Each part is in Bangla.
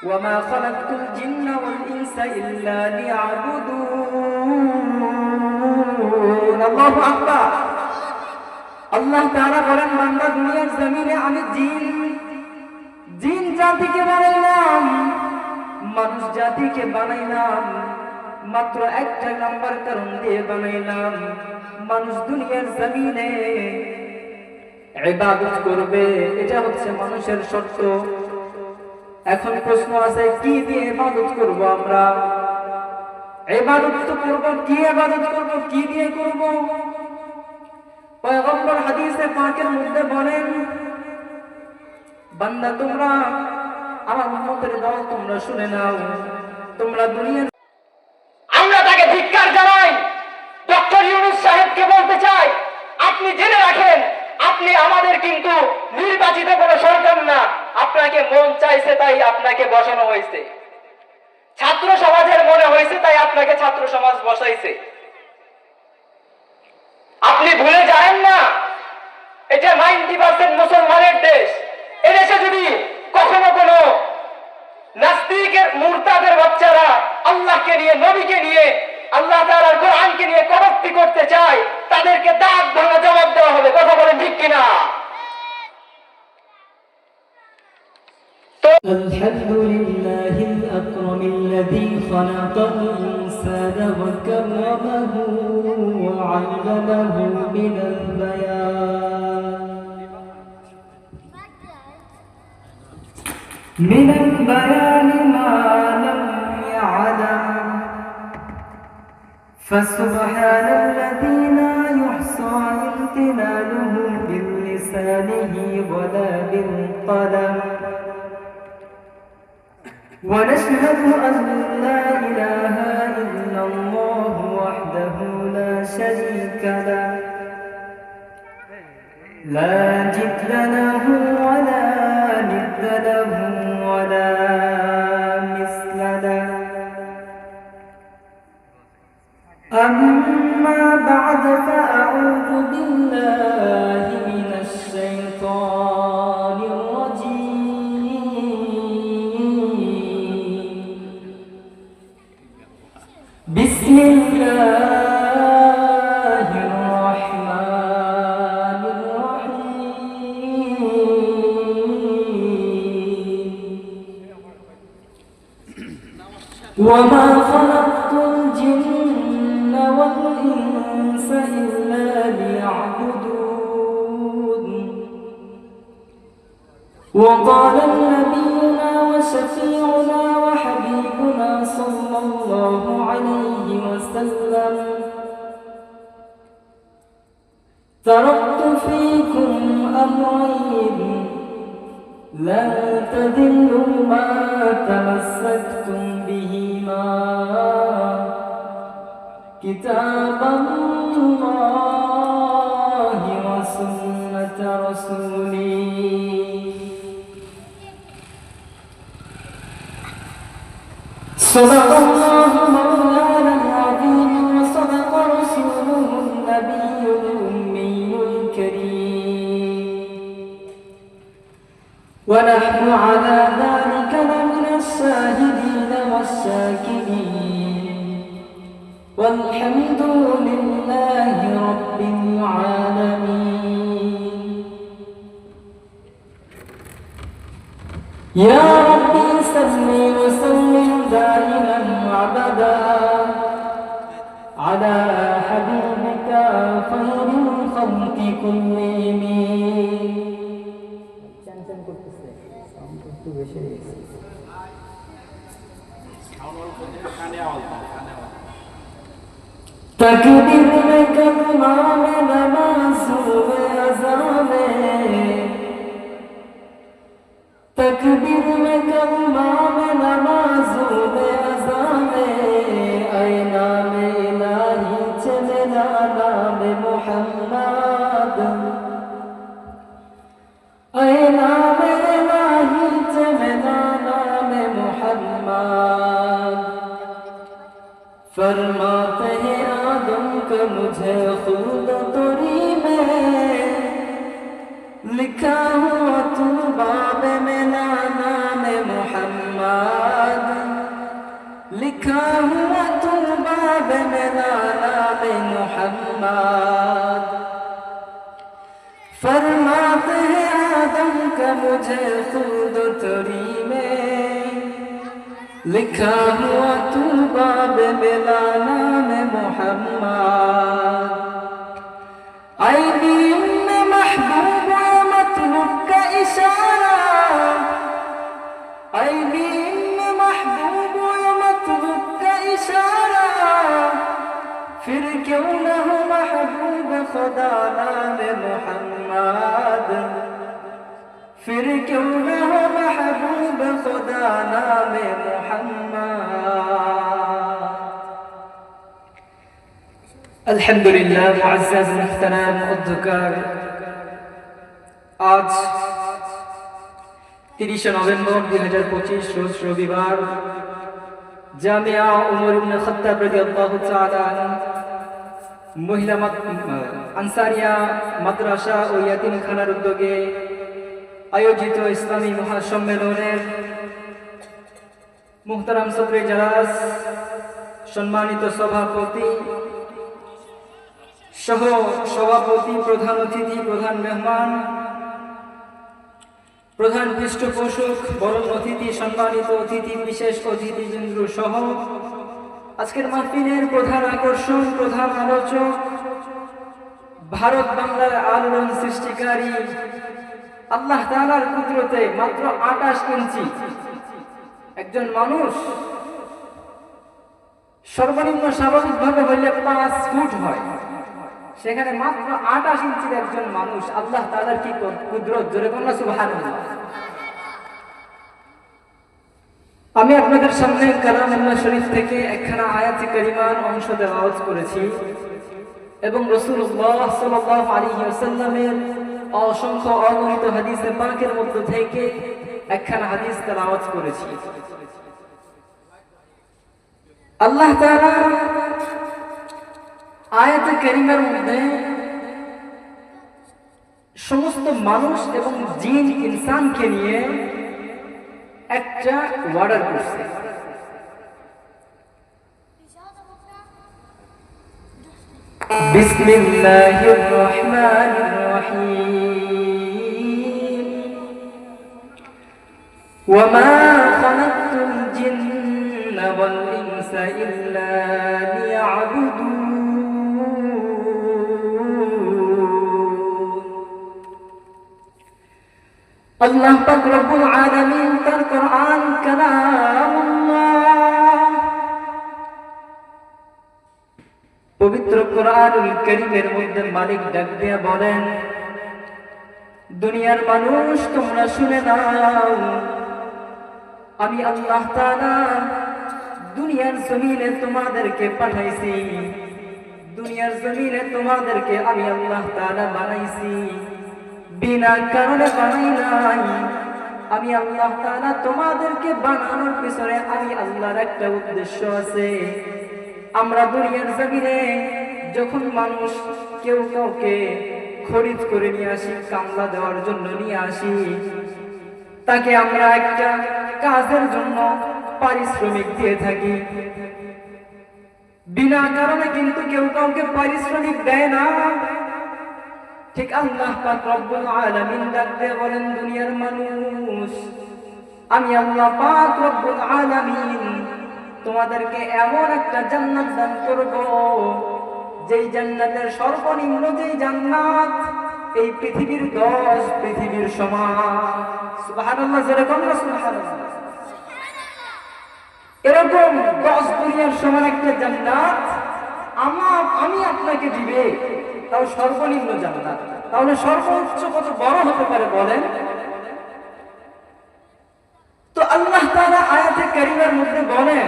وما خلقت الجن والإنس إلا ليعبدون الله أكبر আল্লাহ তাআলা বলেন বান্দা দুনিয়ার জমিনে আমি জিন জাতিকে বানাইলাম মানুষ জাতিকে বানাইলাম মাত্র একটা নাম্বার কারণ দিয়ে বানাইলাম মানুষ দুনিয়ার জমিনে ইবাদত করবে এটা হচ্ছে মানুষের শর্ত এখন প্রশ্ন আছে কি দিয়ে ইবাদত করব আমরা ইবাদত তো করব কি ইবাদত করব কি দিয়ে করব পয়গম্বর হাদিসে পাকের মধ্যে বলেন বান্দা তোমরা আমার উম্মতের দল তোমরা শুনে নাও তোমরা দুনিয়ার আমরা তাকে ধিক্কার জানাই ডক্টর ইউনূস সাহেবকে বলতে চাই আপনি জেনে রাখেন আপনি আমাদের কিন্তু নির্বাচিত কোনো সরকার না আপনাকে মন চাইছে তাই আপনাকে বসানো হয়েছে ছাত্র সমাজের মনে হয়েছে তাই আপনাকে ছাত্র সমাজ বসাইছে আপনি ভুলে যাবেন না এটা 90% মুসলমানের দেশ এদেশে যদি কখনো কোনো নাস্তিকের মুরতাদের বাচ্চারা আল্লাহকে নিয়ে নবীকে নিয়ে আল্লাহ তাআলার কোরআনকে নিয়ে কটূক্তি করতে চায় তাদেরকে দাঁত ভাঙা জবাব দেওয়া হবে কথা বলেন ঠিক কিনা الحمد لله الأكرم الذي خلق الإنسان وكرمه وعلمه من البيان ما لم يعلم فسبحان الذي لا يحصى امتنانه باللسانه ولا بالقلم ونشهد أن لا إله إلا الله وحده لا شريك له لا جد له ولا ند له ولا مثل له أما بعد فأعوذ بالله من الشيطان الرجيم بسم الله الرحمن الرحيم وما خلقت الجن والإنس إلا ليعبدون وقال نبينا وشفيعنا وحبيبنا صلى الله عليه وسلم تركت فيكم أمرين لن تضلوا ما تمسكتم بهما كتاب الله وسنة رسوله صدق الله مولانا العظيم وصدق رسوله النبي الأمي الكريم ونحن على ذلك لمن الشاهدين والشاكرين والحمد لله رب العالمين يا ربي صل وسلم دائما أبدا على حبيبك خير الخلق كلهم تكبير لك الإمام نماز وأذان تكبير لك الإمام نماز وأذان أي نام إلهي چلنا نام محمد أي نام إلهي چلنا نام محمد फरमाते हैं आदम का मुझे खुद तोरी में लिखा हुआ तू बाब में नाम मोहम्मद मुहम्मद। फरमाते हैं आदम का मुझे खुद तरी में लिखा हुआ तू बाब मिला नाम मुहम्मद। आई दीन में महबूब मतलूब का इशारा, आई दीन में महबूब मतलूब का इशारा, फिर क्यों न हो महबूब खुदा नाम मुहम्मद, फिर क्यों न हो महबूब खुदा नाम मुहम्मद। अल्हम्दुलिल्लाह मुअज़्ज़ज़ मुहतरम उद्दकार, आज 30 नवंबर 2025 रोज रविवार জামিয়া উমর ইবনে খাত্তাব রাদিয়াল্লাহু তাআলা মহিলা আনসারিয়া মাদ্রাসা ও ইয়াতিমখানার উদ্যোগে আয়োজিত ইসলামী মহাসম্মেলনের মুহতারাম সদরে জালাস, সম্মানিত সভাপতি সহ সভাপতি, প্রধান অতিথি, প্রধান মেহমান, প্রধান পৃষ্ঠপোষক, বরণ অতিথি, সম্মানিত অতিথি, বিশেষ অতিথিবৃন্দ সহ আজকের মাহফিলের প্রধান আকর্ষণ, প্রধান আলোচক, ভারত বাংলার আলোড়ন সৃষ্টিকারী, আল্লাহ তাআলার কুদরতে মাত্র 28 ইঞ্চি একজন মানুষ, সর্বনিম্ন স্বাভাবিকভাবে হইলে 5 ফুট হয়, সেখানে মাত্র 28 ইঞ্চির একজন মানুষ, আল্লাহ তাআলার কি কুদরত, জোরে বলুন সুবহানাল্লাহ। আমি আপনাদের সামনে কালামুল্লাহ শরীফ থেকে একখানা আয়াতে কারিমার অংশ তেলাওয়াত করেছি এবং রাসূলুল্লাহ সাল্লাল্লাহু আলাইহি ওয়াসাল্লামের অসংখ্য অগণিত হাদিসে পাকের মধ্য থেকে একখানা হাদিস তেলাওয়াত করেছি। আল্লাহ তাআলা আয়াতে কারিমার মধ্যে সমস্ত মানুষ এবং জিন ইনসানকে নিয়ে একটা ওয়ার্ডার করছে। বিসমিল্লাহির রহমানির রহিম, ওয়া মা খালাকতুল জিন্না ওয়াল ইনসা ইল্লা লিয়াবুদুন। আল্লাহ পাক রব্বুল আলামিন তার কোরআন কালামুল্লাহ পবিত্র কোরআনুল কারীমের মধ্যে মালিক ডাক দিয়া বলেন, দুনিয়ার মানুষ তোমরা শুনে নাও, আমি আল্লাহ তাআলা দুনিয়ার জমিনে তোমাদেরকে পাঠাইছি, দুনিয়ার জমিনে তোমাদেরকে আমি আল্লাহ তাআলা বানাইছি, বিনা কারণে বানাই নাই। আমি আল্লাহ তাআলা তোমাদেরকে বানানোর পিছনে আমি আল্লাহর একটা উদ্দেশ্য আছে। আমরা দুনিয়ার জমিনে যখন মানুষ কেউ কাউকে খরিদ করে নিয়ে আসি, কামলা দেওয়ার জন্য নিয়ে আসি, তাকে আমরা একটা কাজের জন্য পারিশ্রমিক দিয়ে থাকি, বিনা কারণে কিন্তু কেউ কাউকে পারিশ্রমিক দেয় না। ঠিক আল্লাহ পাক রব্বুল আলামিন ডাক দিয়ে বলেন, দুনিয়ার মানুষ আমি আল্লাহ পাক রব্বুল আলামিন তোমাদেরকে এমন একটা জান্নাত দান করব, যেই জান্নাতের সর্বনিম্ন যেই জান্নাত এই পৃথিবীর 10 পৃথিবীর সমান। সুবহানাল্লাহ, জোরে বলুন সুবহানাল্লাহ। এরকম 10 দুনিয়ার সমান একটা জান্নাত আমি আপনাকে দিবে, তাও সর্বনিম্ন জান্নাত। তাহলে সর্বোচ্চ কত বড় হতে পারে বলেন? তো আল্লাহ তাআলা আয়াতে কারিমার মধ্যে বলেন,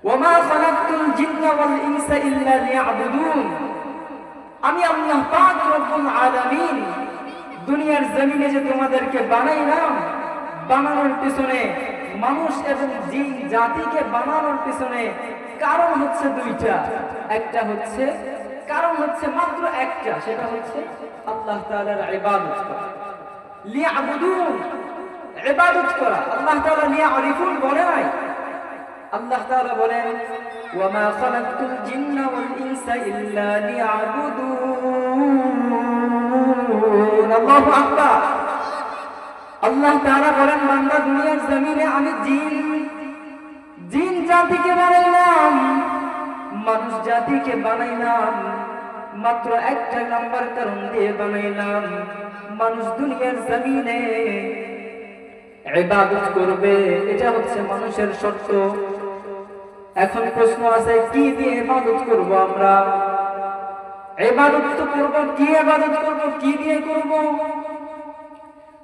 ওয়ামা খালাকতুল জিন্না ওয়াল ইনসা ইল্লা লিয়াবুদুন, আমি আল্লাহ পাক রব্বুল আলামিন দুনিয়ার জমিনে যে তোমাদেরকে বানাইলাম, বানানোর পিছনে মানুষ এবং জিন জাতিকে বানানোর পিছনে কারণ হচ্ছে দুইটা। একটা হচ্ছে কারণ হচ্ছে মাত্র একটা, সেটা হচ্ছে আল্লাহ তাআলার ইবাদত করা, লিয়াবুদুন, ইবাদত করা। আল্লাহ তাআলা লিয়ারিফুন বলে নাই, আল্লাহ তাআলা বলেন ওয়ামা খালাকতুল জিন্না ওয়াল ইনসা ইল্লা লিয়াবুদুন। আল্লাহু আকবার। আল্লাহ তাআলা বলেন বান্দা দুনিয়ার জমিনে আমি জিন জাতিকে বানাইলাম, মানুষ জাতিকে বানাইলাম মাত্র একটা নাম্বার কারণ দিয়ে বানাইলাম, মানুষ দুনিয়ার জমিনে ইবাদত করবে, এটা হচ্ছে মানুষের শর্ত। এখন প্রশ্ন আছে কি দিয়ে ইবাদত করব আমরা? ইবাদত তো করব, কি ইবাদত করব, কি দিয়ে করব?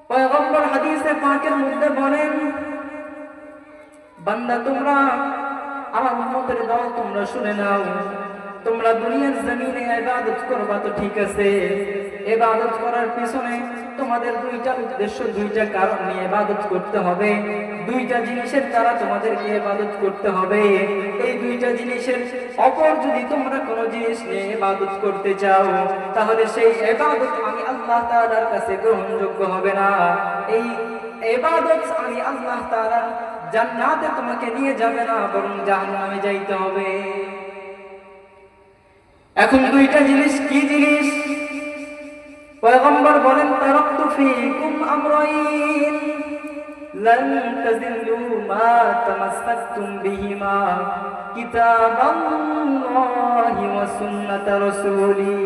পয়গম্বর হাদিসে পাকের মধ্যে বলেন বান্দা তোমরা আমার উম্মতের দল তোমরা শুনে নাও, তোমরা দুনিয়ার জমিনে ইবাদত করবা তো ঠিক আছে, ইবাদত করার পিছনে তোমাদের দুইটা উদ্দেশ্য, দুইটা কারণ নিয়ে ইবাদত করতে হবে, দুইটা জিনিসের দ্বারা তোমাদেরকে ইবাদত করতে হবে। এই দুইটা জিনিসের অপর যদি তোমরা কোনো জিনিস নিয়ে ইবাদত করতে চাও তাহলে সেই ইবাদত আমি আল্লাহ তাআলার কাছে গ্রহণযোগ্য হবে না। এই ইবাদত আমি আল্লাহ তাআলা জান্নাতে তোমাকে নিয়ে যাবে না, বরং জাহান্নামে যাইতে হবে। এখন দুইটা জিনিস কি জিনিস? পয়গম্বর বলেন তারাকতু ফীকুম আমরাইন লান তাযিল্লু মা তামাসসাকতুম বিহিমা কিতাবাল্লাহি ওয়া সুন্নাত রাসূলি।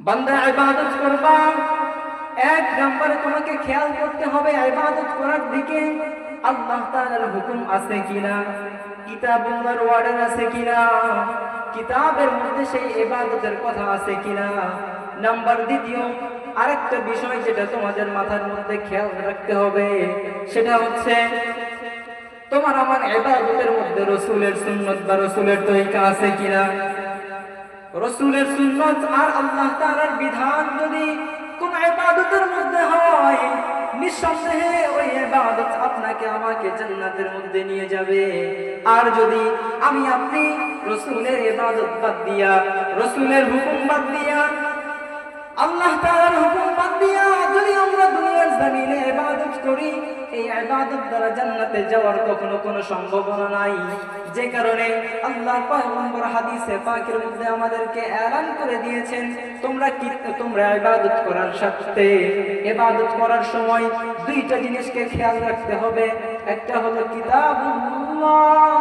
বান্দা ইবাদত করবা, এক নম্বরে তোমাকে খেয়াল করতে হবে ইবাদত করার দিকে আল্লাহ তাআলার হুকুম আছে কিনা, কিতাবুল্লাহর ওয়ার্ডার আছে কিনা, কিতাবের মধ্যে সেই ইবাদতের কথা আছে কিনা। নাম্বার দ্বিতীয় আরেকটা বিষয় যেটা তোমাদের মাথার মধ্যে খেয়াল রাখতে হবে সেটা হচ্ছে তোমার আমার ইবাদতের মধ্যে রাসূলের সুন্নাত বা রাসূলের তরিকা আছে কিনা। রাসূলের সুন্নাত আর আল্লাহ তাআলার বিধান যদি কোন ইবাদতের মধ্যে হয় নিঃসন্দেহে ওই ইবাদত আপনাকে আমাকে জান্নাতের মধ্যে নিয়ে যাবে। আর যদি আমি আপনি রাসূলের ইবাদত বাদ দিয়া, রাসূলের হুকুম বাদ দিয়া, আল্লাহ তাআলার হুকুম বাদ দিয়া যদি আমরা দুনিয়ার জমিনে ইবাদত করি, এই ইবাদত দ্বারা জান্নাতে যাওয়ার কখনো কোনো সম্ভাবনা নাই। যে কারণে আল্লাহর পয়গম্বর হাদিসে পাকের মধ্যে আমাদেরকে এলান করে দিয়েছেন তোমরা ইবাদত করার সাথে ইবাদত করার সময় দুইটা জিনিসকে খেয়াল রাখতে হবে। একটা হলো কিতাবুল্লাহ,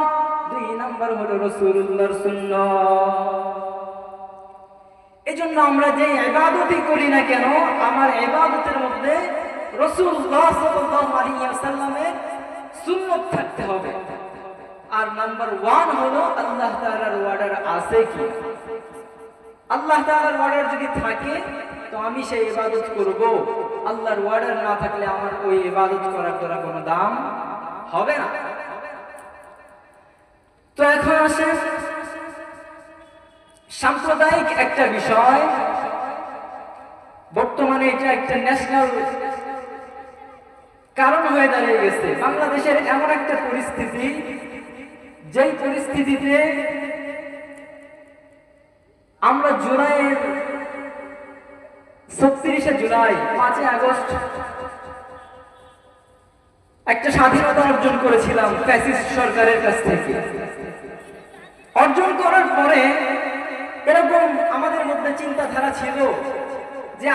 দুই নাম্বার হলো রাসূলুল্লাহর সুন্নাহ। এজন্য আমরা যে ইবাদতই করি না কেন আমার ইবাদতের মধ্যে রাসূলুল্লাহ সাল্লাল্লাহু আলাইহি ওয়াসাল্লামের সুন্নাত থাকতে হবে। আর নাম্বার 1 হলো আল্লাহ তাআলার অর্ডার আছে কি। আল্লাহ তাআলার অর্ডার যদি থাকে তো আমি সেই ইবাদত করব, আল্লাহর অর্ডার না থাকলে আমার ওই ইবাদত করার দ্বারা কোনো দাম হবে না। তো এখন আসে সাম্প্রদায়িক একটা বিষয়, বর্তমানে এটা একটা ন্যাশনাল কারণ হয়ে দাঁড়িয়ে গেছে। বাংলাদেশের এমন একটা পরিস্থিতি, যেই পরিস্থিতিতে আমরা জুলাইয়ের 36শে জুলাই 5 আগস্ট একটা স্বাধীনতা অর্জন করেছিলাম ফ্যাসিস্ট সরকারের কাছ থেকে। অর্জন করার পরে এরকম আমাদের মধ্যে চিন্তাধারা ছিল যে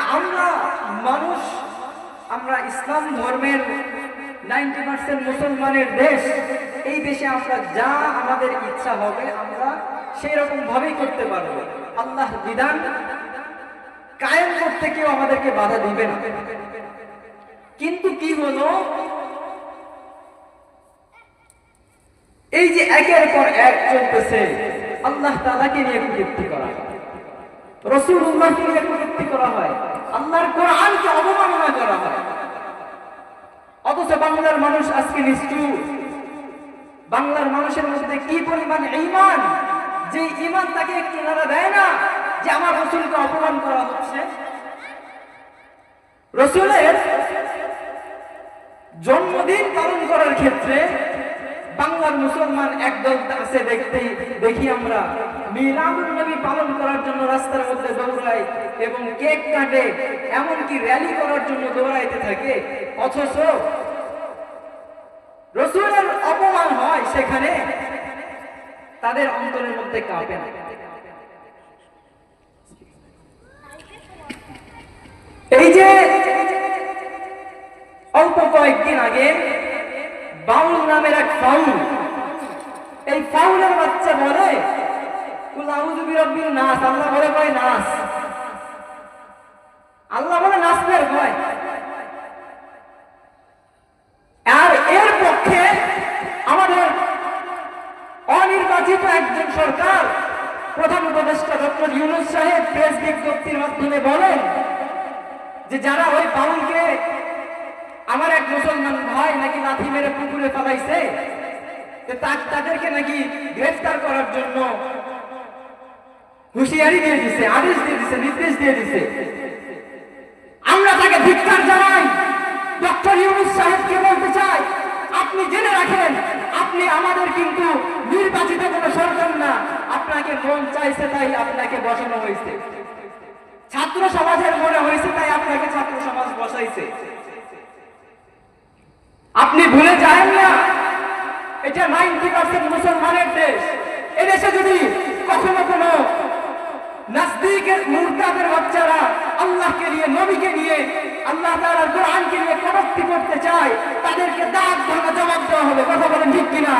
আমরা ইসলাম ধর্মের 90% মুসলমানের দেশ, এই দেশে আমরা যা আমাদের ইচ্ছা হবে আমরা সেই রকম ভাবেই করতে পারবো, আল্লাহর বিধান কায়েম করতে কেউ আমাদেরকে বাধা দিবে না। কিন্তু কি হলো, এই যে একের পর এক চলতেছে, আল্লাহ তাআলাকে নিয়ে কটূক্তি করা হয়, রাসূলুল্লাহকে নিয়ে কটূক্তি করা হয়, আল্লাহর কোরআনকে অবমাননা করা হয়। অথচ বাংলার মানুষ আজকে নিষ্ঠুর। বাংলার মানুষের মধ্যে কি পরিমাণ ঈমান, যে ঈমান তাকে কিনারা দেয় না যে আমার রাসূলকে অপমান করা হচ্ছে। রাসূলের জন্মদিন পালন করার ক্ষেত্রে বাংলার মুসলমান একদল আছে, দেখি আমরা মিলাদুন নবী পালন করার জন্য রাস্তার মধ্যে দৌড়ায় এবং কেক কাটে, এমনকি র্যালি করার জন্য দৌড়াইতে থাকে। অথচ রাসূলের অপমান হয় সেখানে তাদের অন্তরের মধ্যে কাঁপে না। এই যে অল্প কয়েকদিন আগে বাউল নামের এক ফাউল, এই ফাউলের বাচ্চা বলে কুল আউযু বিরাব্বিন নাস, আল্লাহ বলে কয় নাস, আল্লাহ বলে নাসের কয়। আর এর পক্ষে আমাদের অনির্বাচিত একজন সরকার প্রধান উপদেষ্টা ডক্টর ইউনূস সাহেব প্রেস বিজ্ঞপ্তির মাধ্যমে বলেন যে যারা ওই বাউলকে আমার এক মুসলমান ভাই নাকি লাথি মেরে পুকুরে ফেলাইছে, তাদেরকে নাকি গ্রেফতার করার জন্য হুঁশিয়ারি দিয়ে দিছে, আদেশ দিয়ে দিছে, নির্দেশ দিয়ে দিছে। আমরা তাকে ধিক্কার জানাই। ডক্টর ইউনূস সাহেবকে বলতে চাই, আপনি জেনে রাখেন আপনি আমাদের কিন্তু নির্বাচিত কোনো সরকার না, আপনাকে মন চাইছে তাই আপনাকে বসানো হয়েছে, ছাত্র সমাজের মনে হয়েছে তাই আপনাকে ছাত্র সমাজ বসাইছে। আপনি ভুলে যান না এটা 90% মুসলমানের দেশ। এদেশে যদি কখনো কোনো নাস্তিকের মুরতাদের বাচ্চারা আল্লাহকে নিয়ে, নবীকে নিয়ে, আল্লাহ তাআলার কোরআনকে নিয়ে কটূক্তি করতে চায়, তাদেরকে দাঁত ভাঙা জবাব দেওয়া হবে। কথা বলেন ঠিক কিনা?